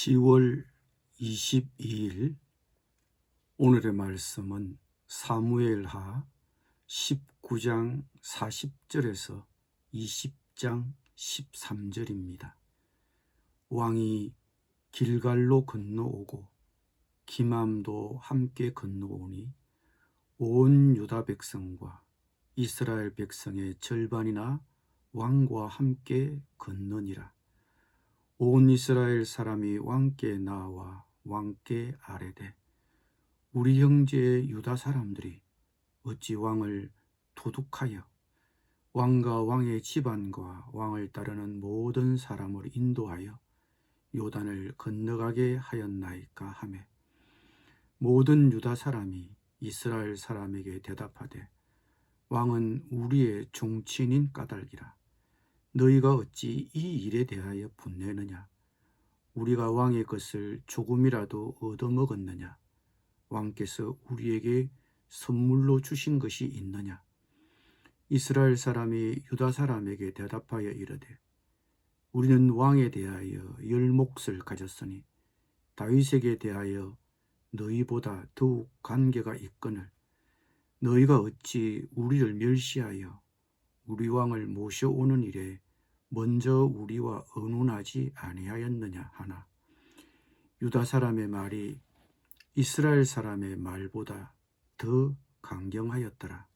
10월 22일 오늘의 말씀은 사무엘하 19장 40절에서 20장 13절입니다. 왕이 길갈로 건너오고 기맘도 함께 건너오니 온 유다 백성과 이스라엘 백성의 절반이나 왕과 함께 건너니라. 온 이스라엘 사람이 왕께 나와 왕께 아뢰되 우리 형제 유다 사람들이 어찌 왕을 도둑하여 왕과 왕의 집안과 왕을 따르는 모든 사람을 인도하여 요단을 건너가게 하였나이까 하매, 모든 유다 사람이 이스라엘 사람에게 대답하되 왕은 우리의 종친인 까닭이라. 너희가 어찌 이 일에 대하여 분내느냐? 우리가 왕의 것을 조금이라도 얻어먹었느냐? 왕께서 우리에게 선물로 주신 것이 있느냐? 이스라엘 사람이 유다 사람에게 대답하여 이르되 우리는 왕에 대하여 열 몫을 가졌으니 다윗에게 대하여 너희보다 더욱 관계가 있거늘 너희가 어찌 우리를 멸시하여 우리 왕을 모셔오는 일에 먼저 우리와 의논하지 아니하였느냐 하나, 유다 사람의 말이 이스라엘 사람의 말보다 더 강경하였더라.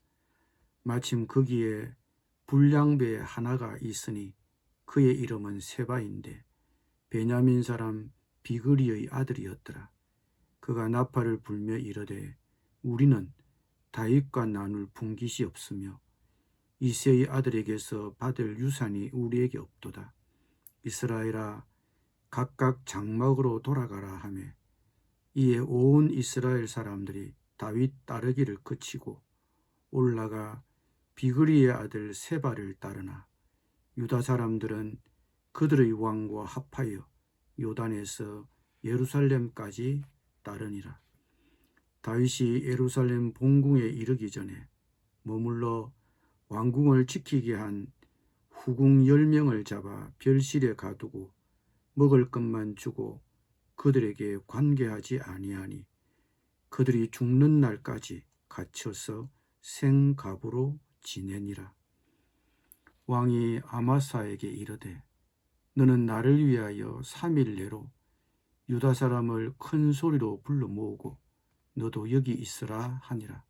마침 거기에 불량배 하나가 있으니 그의 이름은 세바인데 베냐민 사람 비그리의 아들이었더라. 그가 나팔을 불며 이르되 우리는 다윗과 나눌 분깃이 없으며 이새의 아들에게서 받을 유산이 우리에게 없도다. 이스라엘아, 각각 장막으로 돌아가라 하매, 이에 온 이스라엘 사람들이 다윗 따르기를 그치고 올라가 비그리의 아들 세바를 따르나 유다 사람들은 그들의 왕과 합하여 요단에서 예루살렘까지 따르니라. 다윗이 예루살렘 본궁에 이르기 전에 머물러 왕궁을 지키게 한 후궁 10명을 잡아 별실에 가두고 먹을 것만 주고 그들에게 관계하지 아니하니 그들이 죽는 날까지 갇혀서 생갑으로 지내니라. 왕이 아마사에게 이르되 너는 나를 위하여 3일 내로 유다 사람을 큰 소리로 불러 모으고 너도 여기 있으라 하니라.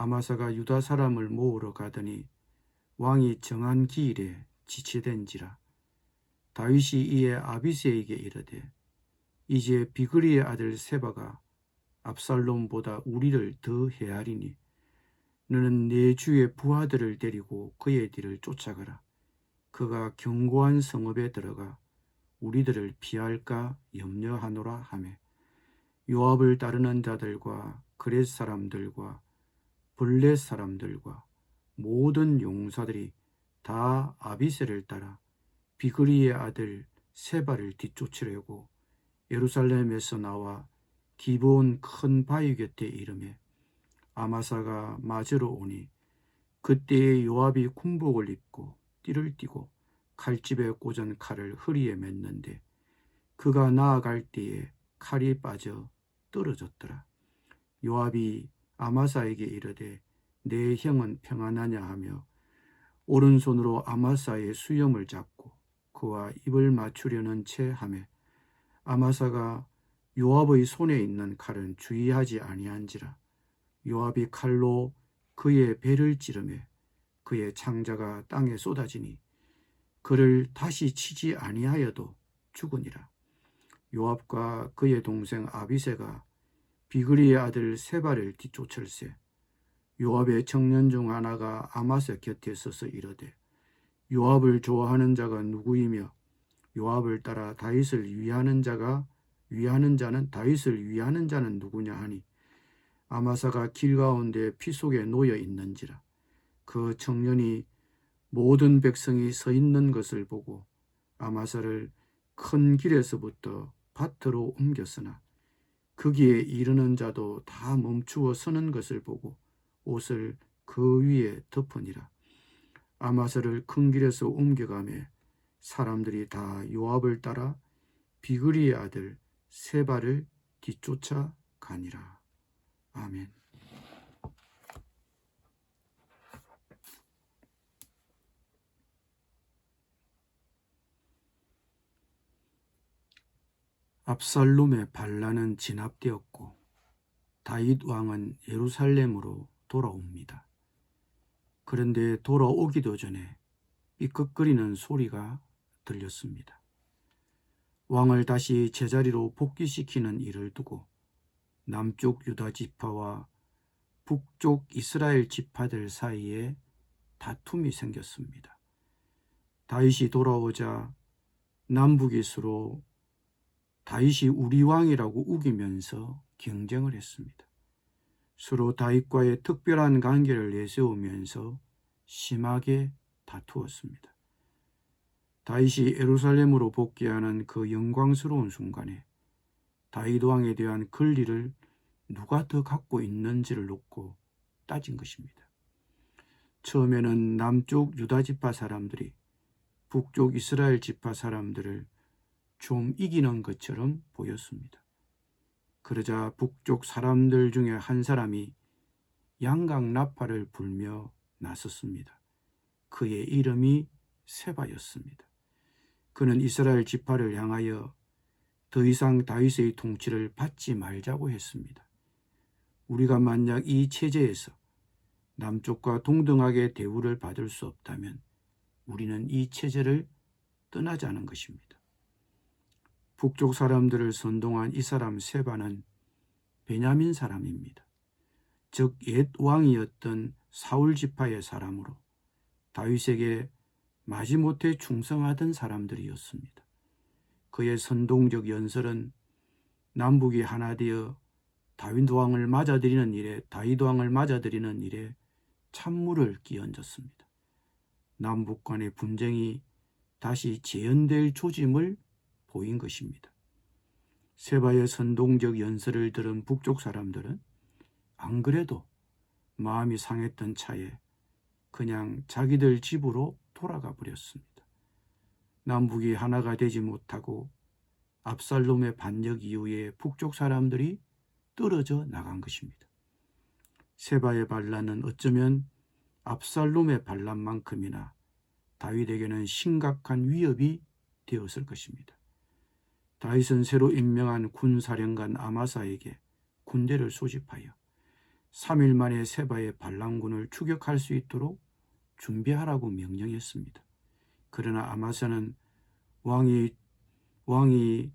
아마사가 유다 사람을 모으러 가더니 왕이 정한 기일에 지체된지라. 다윗이 이에 아비새에게 이르되 이제 비그리의 아들 세바가 압살롬보다 우리를 더 헤아리니 너는 내 주의 부하들을 데리고 그의 뒤를 쫓아가라. 그가 견고한 성읍에 들어가 우리들을 피할까 염려하노라 하매, 요압을 따르는 자들과 그렛 사람들과 블렛 사람들과 모든 용사들이 다 아비새를 따라 비그리의 아들 세바를 뒤쫓으려고 예루살렘에서 나와 기브온 큰 바위 곁에 이르매, 아마사가 맞으러 오니 그때에 요압이 군복을 입고 띠를 띠고 칼집에 꽂은 칼을 허리에 맸는데 그가 나아갈 때에 칼이 빠져 떨어졌더라. 요압이 아마사에게 이르되 내 형은 평안하냐 하며 오른손으로 아마사의 수염을 잡고 그와 입을 맞추려는 채 하매, 아마사가 요압의 손에 있는 칼은 주의하지 아니한지라. 요압이 칼로 그의 배를 찌르매 그의 창자가 땅에 쏟아지니 그를 다시 치지 아니하여도 죽으니라. 요압과 그의 동생 아비새가 비그리의 아들 세바를 뒤쫓을세, 요압의 청년 중 하나가 아마사 곁에 서서 이르되 요압을 좋아하는 자가 누구이며 요압을 따라 다윗을 위하는 자는 다윗을 위하는 자는 누구냐 하니, 아마사가 길 가운데 피 속에 놓여 있는지라. 그 청년이 모든 백성이 서 있는 것을 보고 아마사를 큰 길에서부터 밭으로 옮겼으나 거기에 이르는 자도 다 멈추어 서는 것을 보고 옷을 그 위에 덮으니라. 아마사를 큰 길에서 옮겨가매 사람들이 다 요압을 따라 비그리의 아들 세바를 뒤쫓아 가니라. 아멘. 압살롬의 반란은 진압되었고 다윗 왕은 예루살렘으로 돌아옵니다. 그런데 돌아오기도 전에 삐걱거리는 소리가 들렸습니다. 왕을 다시 제자리로 복귀시키는 일을 두고 남쪽 유다 지파와 북쪽 이스라엘 지파들 사이에 다툼이 생겼습니다. 다윗이 돌아오자 남북이 서로 다윗이 우리 왕이라고 우기면서 경쟁을 했습니다. 서로 다윗과의 특별한 관계를 내세우면서 심하게 다투었습니다. 다윗이 예루살렘으로 복귀하는 그 영광스러운 순간에 다윗 왕에 대한 권리를 누가 더 갖고 있는지를 놓고 따진 것입니다. 처음에는 남쪽 유다 지파 사람들이 북쪽 이스라엘 지파 사람들을 좀 이기는 것처럼 보였습니다. 그러자 북쪽 사람들 중에 한 사람이 양각 나팔을 불며 나섰습니다. 그의 이름이 세바였습니다. 그는 이스라엘 지파를 향하여 더 이상 다윗의 통치를 받지 말자고 했습니다. 우리가 만약 이 체제에서 남쪽과 동등하게 대우를 받을 수 없다면 우리는 이 체제를 떠나자는 것입니다. 북쪽 사람들을 선동한 이 사람 세바는 베냐민 사람입니다. 즉 옛 왕이었던 사울 지파의 사람으로 다윗에게 마지못해 충성하던 사람들이었습니다. 그의 선동적 연설은 남북이 하나 되어 다윗 왕을 맞아들이는 일에 찬물을 끼얹었습니다. 남북 간의 분쟁이 다시 재현될 조짐을 보인 것입니다. 세바의 선동적 연설을 들은 북쪽 사람들은 안 그래도 마음이 상했던 차에 그냥 자기들 집으로 돌아가 버렸습니다. 남북이 하나가 되지 못하고 압살롬의 반역 이후에 북쪽 사람들이 떨어져 나간 것입니다. 세바의 반란은 어쩌면 압살롬의 반란만큼이나 다윗에게는 심각한 위협이 되었을 것입니다. 다윗은 새로 임명한 군사령관 아마사에게 군대를 소집하여 3일 만에 세바의 반란군을 추격할 수 있도록 준비하라고 명령했습니다. 그러나 아마사는 왕이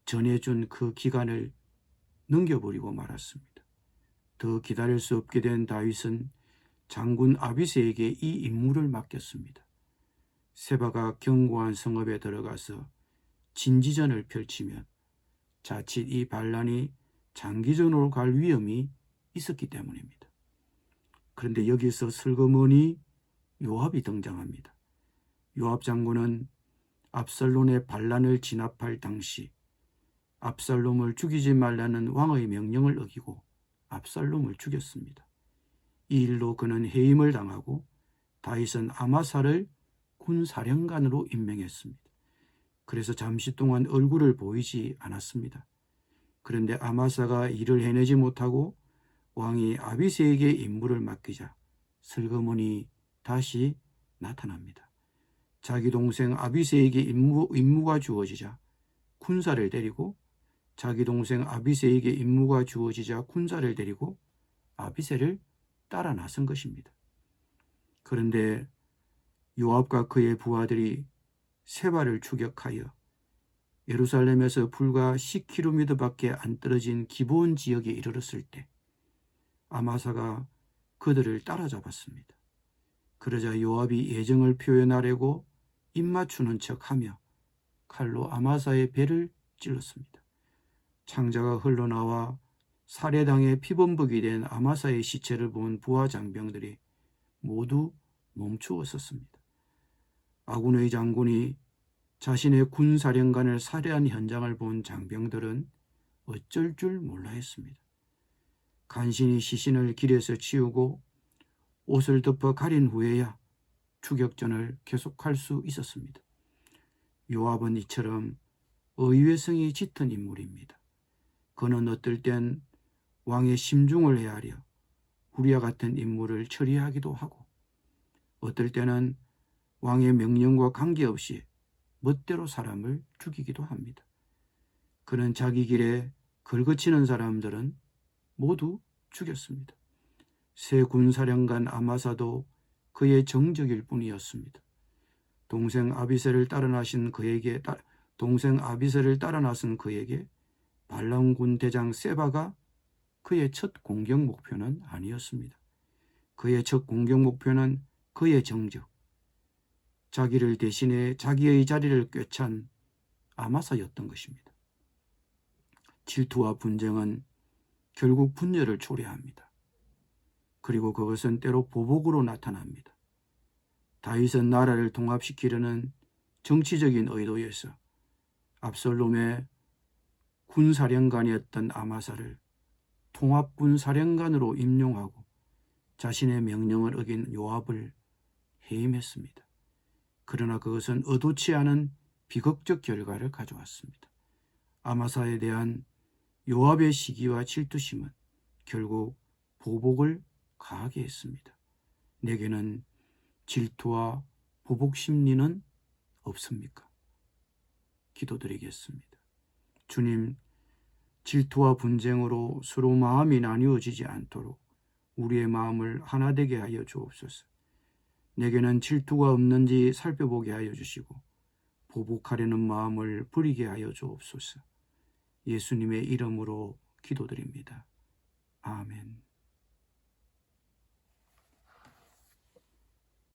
전해준 그 기간을 넘겨버리고 말았습니다. 더 기다릴 수 없게 된 다윗은 장군 아비새에게 이 임무를 맡겼습니다. 세바가 견고한 성읍에 들어가서 진지전을 펼치면 자칫 이 반란이 장기전으로 갈 위험이 있었기 때문입니다. 그런데 여기서 슬그머니 요압이 등장합니다. 요압 장군은 압살롬의 반란을 진압할 당시 압살롬을 죽이지 말라는 왕의 명령을 어기고 압살롬을 죽였습니다. 이 일로 그는 해임을 당하고 다윗은 아마사를 군사령관으로 임명했습니다. 그래서 잠시 동안 얼굴을 보이지 않았습니다. 그런데 아마사가 일을 해내지 못하고 왕이 아비새에게 임무를 맡기자 슬그머니 다시 나타납니다. 자기 동생 아비새에게 임무가 주어지자 군사를 데리고 아비새를 따라 나선 것입니다. 그런데 요압과 그의 부하들이 세바를 추격하여 예루살렘에서 불과 10km밖에 안 떨어진 기브온 지역에 이르렀을 때 아마사가 그들을 따라잡았습니다. 그러자 요압이 예정을 표현하려고 입맞추는 척하며 칼로 아마사의 배를 찔렀습니다. 창자가 흘러나와 살해당해 피범벅이 된 아마사의 시체를 본 부하 장병들이 모두 멈추어 섰습니다. 아군의 장군이 자신의 군사령관을 살해한 현장을 본 장병들은 어쩔 줄 몰라 했습니다. 간신히 시신을 길에서 치우고 옷을 덮어 가린 후에야 추격전을 계속할 수 있었습니다. 요압은 이처럼 의외성이 짙은 인물입니다. 그는 어떨 땐 왕의 심중을 헤아려 우리와 같은 인물을 처리하기도 하고, 어떨 때는 왕의 명령과 관계없이 멋대로 사람을 죽이기도 합니다. 그는 자기 길에 걸거치는 사람들은 모두 죽였습니다. 새 군사령관 아마사도 그의 정적일 뿐이었습니다. 동생 아비새를 따라 나선 그에게 발람군 대장 세바가 그의 첫 공격 목표는 아니었습니다. 그의 첫 공격 목표는 그의 정적, 자기를 대신해 자기의 자리를 꿰찬 아마사였던 것입니다. 질투와 분쟁은 결국 분열을 초래합니다. 그리고 그것은 때로 보복으로 나타납니다. 다윗은 나라를 통합시키려는 정치적인 의도에서 압살롬의 군사령관이었던 아마사를 통합군 사령관으로 임용하고 자신의 명령을 어긴 요압을 해임했습니다. 그러나 그것은 의도치 않은 비극적 결과를 가져왔습니다. 아마사에 대한 요압의 시기와 질투심은 결국 보복을 가하게 했습니다. 내게는 질투와 보복 심리는 없습니까? 기도드리겠습니다. 주님, 질투와 분쟁으로 서로 마음이 나뉘어지지 않도록 우리의 마음을 하나 되게 하여 주옵소서. 내게는 질투가 없는지 살펴보게 하여 주시고 보복하려는 마음을 버리게 하여 주옵소서. 예수님의 이름으로 기도드립니다. 아멘.